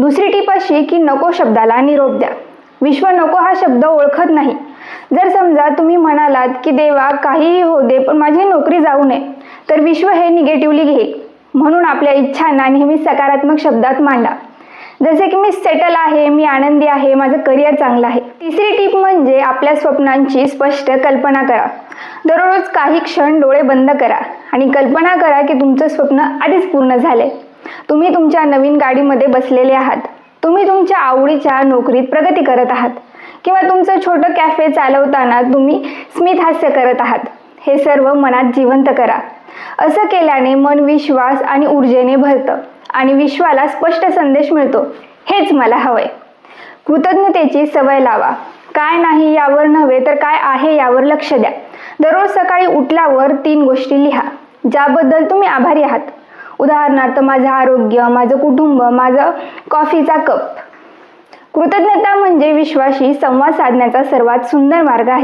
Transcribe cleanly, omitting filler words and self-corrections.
दुसरी टीप अशी की नको शब्दाला निरोप द्या. विश्व नको हा शब्द ओळखत नाही. जर समजा तुम्ही म्हणालात की देवा काहीही हो दे पण माझी नोकरी जाऊ नये, तर विश्व हे निगेटिव्हली घेईल. म्हणून आपल्या इच्छांना नेहमी सकारात्मक शब्दात मांडा. जसे की मी सेटल आहे, मी आनंदी आहे, माझं करिअर चांगलं आहे. तिसरी टीप म्हणजे आपल्या स्वप्नांची स्पष्ट कल्पना करा. दररोज काही क्षण डोळे बंद करा आणि कल्पना करा की तुमचं स्वप्न आधीच पूर्ण झाले. तुम्ही तुमच्या नवीन गाडीमध्ये बसलेले आहात, तुम्ही तुमच्या आवडीच्या नोकरीत प्रगती करत आहात किंवा तुमचं छोटं कॅफे चालवताना तुम्ही स्मित हास्य करत आहात. हे सर्व मनात जिवंत करा. असं केल्याने मन विश्वास आणि ऊर्जेने भरतं आणि विश्वाला स्पष्ट संदेश मिळतो, हेच मला हवंय. कृतज्ञतेची सवय लावा. काय नाही यावर नव्हे तर काय आहे यावर लक्ष द्या. दररोज सकाळी उठल्यावर 3 गोष्टी लिहा ज्याबद्दल तुम्ही आभारी आहात. उदाहरणार्थ माझं आरोग्य, माझं कुटुंब, माझं कॉफीचा कप. कृतज्ञता म्हणजे विश्वाशी संवाद साधण्याचा सर्वात सुंदर मार्ग आहे.